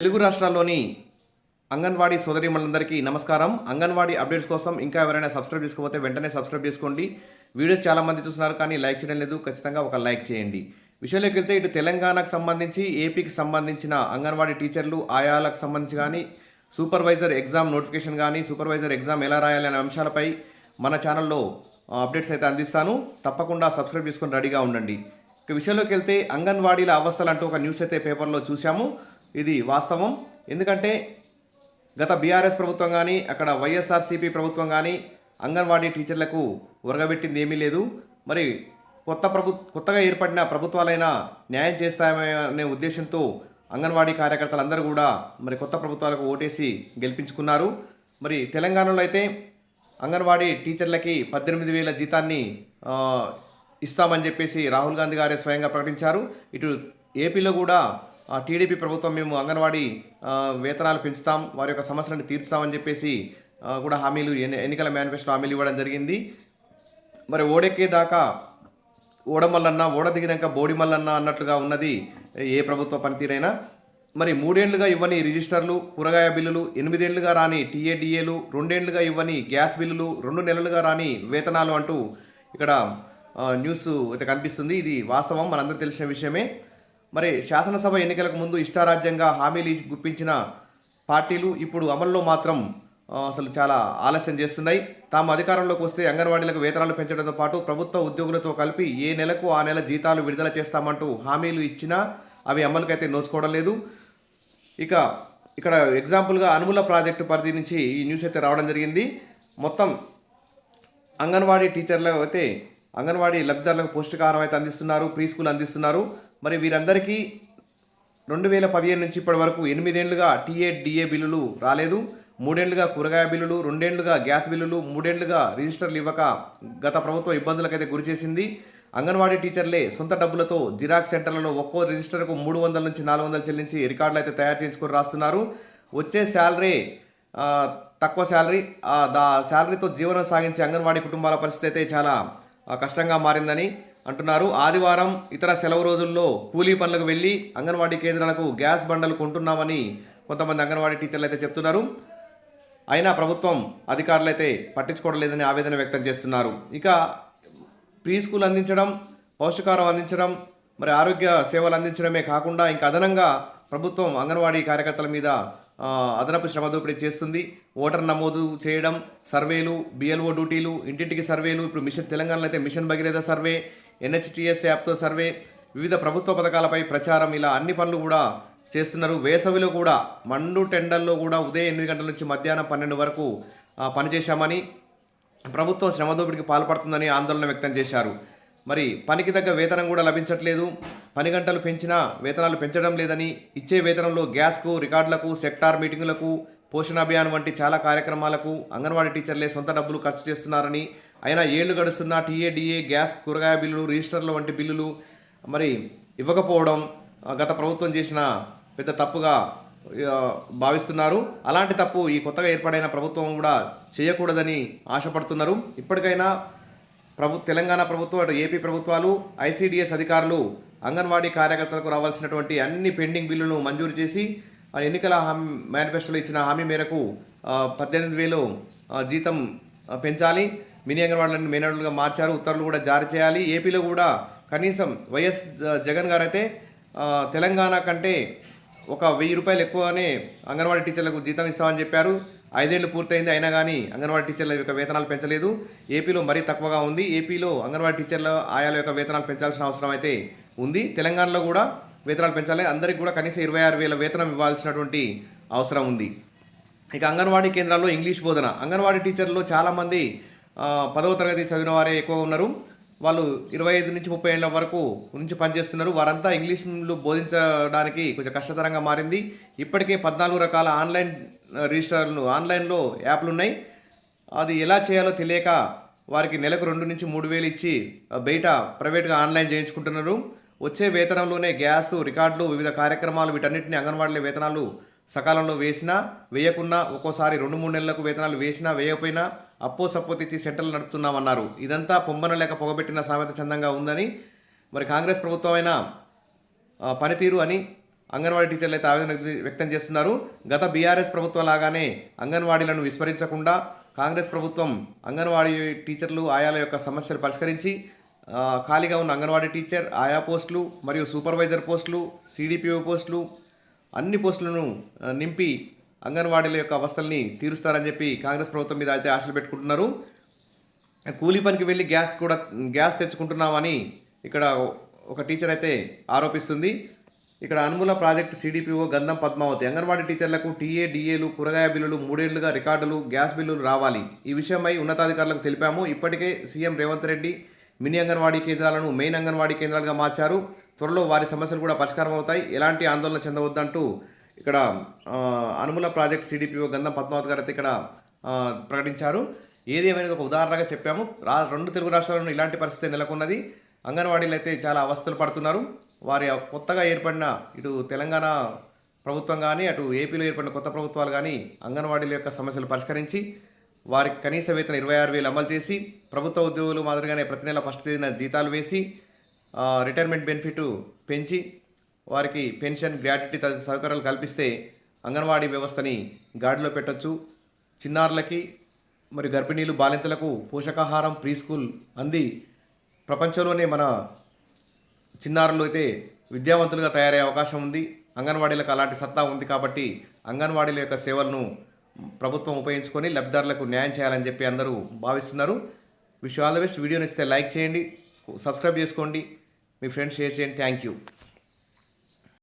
తెలుగు రాష్ట్రాల్లోని అంగన్వాడీ సోదరీమణులందరికీ నమస్కారం. అంగన్వాడీ అప్డేట్స్ కోసం ఇంకా ఎవరైనా సబ్స్క్రైబ్ చేసుకోకపోతే వెంటనే సబ్స్క్రైబ్ చేసుకోండి. వీడియోస్ చాలామంది చూస్తున్నారు కానీ లైక్ చేయడం లేదు. ఖచ్చితంగా ఒక లైక్ చేయండి. విషయంలోకి వెళ్తే ఇటు తెలంగాణకు సంబంధించి, ఏపీకి సంబంధించిన అంగన్వాడీ టీచర్లు, ఆయాలకు సంబంధించి కానీ, సూపర్వైజర్ ఎగ్జామ్ నోటిఫికేషన్ కానీ, సూపర్వైజర్ ఎగ్జామ్ ఎలా రాయాలి అనే అంశాలపై మన ఛానల్లో అప్డేట్స్ అయితే అందిస్తాను. తప్పకుండా సబ్స్క్రైబ్ చేసుకొని రెడీగా ఉండండి. ఇక విషయంలోకి వెళ్తే అంగన్వాడీల అవస్థలు అంటూ ఒక న్యూస్ అయితే పేపర్లో చూసాము. ఇది వాస్తవం. ఎందుకంటే గత బీఆర్ఎస్ ప్రభుత్వం కానీ, అక్కడ వైఎస్ఆర్సీపీ ప్రభుత్వం కానీ అంగన్వాడీ టీచర్లకు ఒరగబెట్టింది ఏమీ లేదు. మరి కొత్తగా ఏర్పడిన ప్రభుత్వాలైనా న్యాయం చేస్తామనే ఉద్దేశంతో అంగన్వాడీ కార్యకర్తలందరూ కూడా మరి కొత్త ప్రభుత్వాలకు ఓటేసి గెలిపించుకున్నారు. మరి తెలంగాణలో అయితే అంగన్వాడీ టీచర్లకి 18,000 జీతాన్ని ఇస్తామని చెప్పేసి రాహుల్ గాంధీ గారే స్వయంగా ప్రకటించారు. ఇటు ఏపీలో కూడా టీడీపీ ప్రభుత్వం మేము అంగన్వాడీ వేతనాలు పెంచుతాం, వారి యొక్క సమస్యలను తీర్చుతామని చెప్పేసి కూడా హామీలు ఎన్నికల మేనిఫెస్టో హామీలు ఇవ్వడం జరిగింది. మరి ఓడెక్కేదాకా ఓడమల్లన్న, ఓడ దిగినాక బోడిమల్లన్న అన్నట్లుగా ఉన్నది ఏ ప్రభుత్వ పనితీరైనా. మరి 3 ఏళ్లుగా ఇవ్వని రిజిస్టర్లు, కూరగాయ బిల్లులు, 8 ఏళ్లుగా రాని టీఏడిఏలు, 2 ఏళ్లుగా ఇవ్వని గ్యాస్ బిల్లులు, 2 నెలలుగా రాని వేతనాలు అంటూ ఇక్కడ న్యూస్ అయితే కనిపిస్తుంది. ఇది వాస్తవం, మనందరూ తెలిసిన విషయమే. మరి శాసనసభ ఎన్నికలకు ముందు ఇష్టారాజ్యంగా హామీలు గుప్పించిన పార్టీలు ఇప్పుడు అమల్లో మాత్రం అసలు చాలా ఆలస్యం చేస్తున్నాయి. తాము అధికారంలోకి వస్తే అంగన్వాడీలకు వేతనాలు పెంచడంతో పాటు ప్రభుత్వ ఉద్యోగులతో కలిపి ఏ నెలకు ఆ నెల జీతాలు విడుదల చేస్తామంటూ హామీలు ఇచ్చినా అవి అమలుకైతే నోచుకోవడం లేదు. ఇక్కడ ఎగ్జాంపుల్గా అనుముల ప్రాజెక్టు పరిధి నుంచి ఈ న్యూస్ అయితే రావడం జరిగింది. మొత్తం అంగన్వాడీ టీచర్లు అయితే అంగన్వాడీ లబ్ధిదారులకు పౌష్టికాహారం అయితే అందిస్తున్నారు, ప్రీ స్కూల్ అందిస్తున్నారు. మరి వీరందరికీ 2015 నుంచి ఇప్పటి వరకు 8 ఏళ్లుగా టీఏడిఏ బిల్లులు రాలేదు, 3 ఏళ్లుగా కూరగాయ బిల్లులు, 2 ఏళ్లుగా గ్యాస్ బిల్లులు, 3 ఏళ్లుగా రిజిస్టర్లు ఇవ్వక గత ప్రభుత్వం ఇబ్బందులకైతే గురి చేసింది. అంగన్వాడీ టీచర్లే సొంత డబ్బులతో జిరాక్స్ సెంటర్లలో ఒక్కో రిజిస్టర్కు 300 నుంచి 400 చెల్లించి రికార్డులు అయితే తయారు చేయించుకొని రాస్తున్నారు. వచ్చే శాలరీ తక్కువ శాలరీ, శాలరీతో జీవనం సాగించే అంగన్వాడీ కుటుంబాల పరిస్థితి అయితే చాలా కష్టంగా మారిందని అంటున్నారు. ఆదివారం, ఇతర సెలవు రోజుల్లో కూలీ పనులకు వెళ్ళి అంగన్వాడీ కేంద్రాలకు గ్యాస్ బండలు కొంటున్నామని కొంతమంది అంగన్వాడీ టీచర్లు అయితే చెప్తున్నారు. అయినా ప్రభుత్వం అధికారులు అయితే పట్టించుకోవడం లేదని ఆవేదన వ్యక్తం చేస్తున్నారు. ఇక ప్రీ స్కూల్ అందించడం, పౌష్టికాహారం అందించడం, మరి ఆరోగ్య సేవలు అందించడమే కాకుండా ఇంకా అదనంగా ప్రభుత్వం అంగన్వాడీ కార్యకర్తల మీద అదనపు శ్రమ దోపిడీ చేస్తుంది. ఓటర్ నమోదు చేయడం, సర్వేలు, బిఎల్ఓ డ్యూటీలు, ఇంటింటికి సర్వేలు, ఇప్పుడు తెలంగాణలో అయితే మిషన్ భగీరథ సర్వే, ఎన్హెచ్టిఎస్ యాప్తో సర్వే, వివిధ ప్రభుత్వ పథకాలపై ప్రచారం, ఇలా అన్ని పనులు కూడా చేస్తున్నారు. వేసవిలో కూడా మండు టెండల్లో కూడా ఉదయం 8 గంటల నుంచి మధ్యాహ్నం 12 వరకు పనిచేశామని, ప్రభుత్వం శ్రమదోపిడికి పాల్పడుతుందని ఆందోళన వ్యక్తం చేశారు. మరి పనికి తగ్గ వేతనం కూడా లభించట్లేదు, పని గంటలు పెంచినా వేతనాలు పెంచడం లేదని, ఇచ్చే వేతనంలో గ్యాస్కు, రికార్డులకు, సెక్టార్ మీటింగులకు, పోషణ అభియాన్ వంటి చాలా కార్యక్రమాలకు అంగన్వాడీ టీచర్లే సొంత డబ్బులు ఖర్చు చేస్తున్నారని, అయినా ఏళ్లు గడుస్తున్న టీఏడిఏ, గ్యాస్, కూరగాయ బిల్లులు, రిజిస్టర్లు వంటి బిల్లులు మరి ఇవ్వకపోవడం గత ప్రభుత్వం చేసిన పెద్ద తప్పుగా భావిస్తున్నారు. అలాంటి తప్పు ఈ కొత్తగా ఏర్పడైన ప్రభుత్వం కూడా చేయకూడదని ఆశపడుతున్నారు. ఇప్పటికైనా తెలంగాణ ప్రభుత్వం, అటు ఏపీ ప్రభుత్వాలు, ఐసీడీఎస్ అధికారులు అంగన్వాడీ కార్యకర్తలకు రావాల్సినటువంటి అన్ని పెండింగ్ బిల్లులను మంజూరు చేసి ఎన్నికల మేనిఫెస్టోలో ఇచ్చిన హామీ మేరకు 18,000 జీతం పెంచాలి. మినీ అంగన్వాడీలను మేనడులుగా మార్చారు, ఉత్తర్వులు కూడా జారీ చేయాలి. ఏపీలో కూడా కనీసం వైఎస్ జగన్ గారు అయితే తెలంగాణ కంటే ఒక 1,000 రూపాయలు ఎక్కువనే అంగన్వాడీ టీచర్లకు జీతం ఇస్తామని చెప్పారు. 5 ఏళ్ళు పూర్తయింది, అయినా కానీ అంగన్వాడీ టీచర్ల యొక్క వేతనాలు పెంచలేదు. ఏపీలో మరీ తక్కువగా ఉంది. ఏపీలో అంగన్వాడీ టీచర్ల, ఆయాల యొక్క వేతనాలు పెంచాల్సిన అవసరం అయితే ఉంది. తెలంగాణలో కూడా వేతనాలు పెంచాలి, అందరికీ కూడా కనీసం 26,000 వేతనం ఇవ్వాల్సినటువంటి అవసరం ఉంది. ఇక అంగన్వాడీ కేంద్రాల్లో ఇంగ్లీష్ బోధన, అంగన్వాడీ టీచర్లు చాలామంది 10వ తరగతి చదివిన వారే ఎక్కువ ఉన్నారు. వాళ్ళు 25 నుంచి 30 ఏళ్ళ వరకు నుంచి పనిచేస్తున్నారు. వారంతా ఇంగ్లీష్లో బోధించడానికి కొంచెం కష్టతరంగా మారింది. ఇప్పటికే 14 రకాల ఆన్లైన్ రిజిస్టర్లు, ఆన్లైన్లో యాప్లు ఉన్నాయి. అది ఎలా చేయాలో తెలియక వారికి నెలకు 2 నుంచి 3,000 ఇచ్చి బయట ప్రైవేట్గా ఆన్లైన్ చేయించుకుంటున్నారు. వచ్చే వేతనంలోనే గ్యాసు, రికార్డులు, వివిధ కార్యక్రమాలు, వీటన్నిటిని అంగన్వాడీల వేతనాలు సకాలంలో వేసినా వేయకున్నా, ఒక్కోసారి 2-3 నెలలకు వేతనాలు వేసినా వేయకపోయినా అప్పో సప్పో తెచ్చి సెంటర్లు నడుపుతున్నామన్నారు. ఇదంతా పొంబన లేక పొగబెట్టిన సామెత చందంగా ఉందని, మరి కాంగ్రెస్ ప్రభుత్వం అయినా పనితీరు అని అంగన్వాడీ టీచర్లు అయితే ఆవేదన వ్యక్తం చేస్తున్నారు. గత బీఆర్ఎస్ ప్రభుత్వం లాగానే అంగన్వాడీలను విస్మరించకుండా కాంగ్రెస్ ప్రభుత్వం అంగన్వాడీ టీచర్లు ఆయాల యొక్క సమస్యలు పరిష్కరించి ఖాళీగా ఉన్న అంగన్వాడీ టీచర్, ఆయా పోస్టులు మరియు సూపర్వైజర్ పోస్టులు, సిడిపిఓ పోస్టులు అన్ని పోస్టులను నింపి అంగన్వాడీల యొక్క అవస్థల్ని తీరుస్తారని చెప్పి కాంగ్రెస్ ప్రభుత్వం మీద అయితే ఆశలు పెట్టుకుంటున్నారు. కూలీ పనికి వెళ్ళి గ్యాస్ తెచ్చుకుంటున్నామని ఇక్కడ ఒక టీచర్ అయితే ఆరోపిస్తుంది. ఇక్కడ అనుమూల ప్రాజెక్టు సిడిపిఓ గంధం పద్మావతి అంగన్వాడీ టీచర్లకు టీఏ, డిఏలు, కూరగాయ బిల్లులు 3 ఏళ్లుగా రికార్డులు, గ్యాస్ బిల్లులు రావాలి. ఈ విషయమై ఉన్నతాధికారులకు తెలిపాము. ఇప్పటికే సీఎం రేవంత్ రెడ్డి మినీ అంగన్వాడీ కేంద్రాలను మెయిన్ అంగన్వాడీ కేంద్రాలుగా మార్చారు. త్వరలో వారి సమస్యలు కూడా పరిష్కారం అవుతాయి. ఎలాంటి ఆందోళన చెందవద్దంటూ ఇక్కడ అనుమూల ప్రాజెక్ట్ సిడిపిఓ గంధం పద్మావతి గారు అయితే ఇక్కడ ప్రకటించారు. ఏది ఏమైనా ఒక ఉదాహరణగా చెప్పాము. 2 తెలుగు రాష్ట్రాల్లో ఇలాంటి పరిస్థితి నెలకొన్నది. అంగన్వాడీలు అయితే చాలా అవస్థలు పడుతున్నారు. వారి కొత్తగా ఏర్పడిన ఇటు తెలంగాణ ప్రభుత్వం కానీ అటు ఏపీలో ఏర్పడిన కొత్త ప్రభుత్వాలు కానీ అంగన్వాడీల యొక్క సమస్యలు పరిష్కరించి వారికి కనీస వేతన 26,000 అమలు చేసి ప్రభుత్వ ఉద్యోగులు మాదిరిగానే ప్రతి నెల ఫస్ట్ తేదీన జీతాలు వేసి రిటైర్మెంట్ బెనిఫిట్ పెంచి వారికి పెన్షన్, గ్రాట్యుటీ తదితర సౌకర్యాలు కల్పిస్తే అంగన్వాడీ వ్యవస్థని గాడిలో పెట్టొచ్చు. చిన్నారులకి మరియు గర్భిణీలు, బాలింతలకు పోషకాహారం, ప్రీ స్కూల్ అంది ప్రపంచంలోనే మన చిన్నారులు అయితే విద్యావంతులుగా తయారయ్యే అవకాశం ఉంది. అంగన్వాడీలకు అలాంటి సత్తా ఉంది కాబట్టి అంగన్వాడీల యొక్క సేవలను ప్రభుత్వం ఉపయోగించుకొని లబ్ధిదారులకు న్యాయం చేయాలని చెప్పి అందరూ భావిస్తున్నారు. Wish all the best. Video నచ్చితే లైక్ చేయండి, సబ్స్క్రైబ్ చేసుకోండి, మీ ఫ్రెండ్స్ షేర్ చేయండి. Thank you.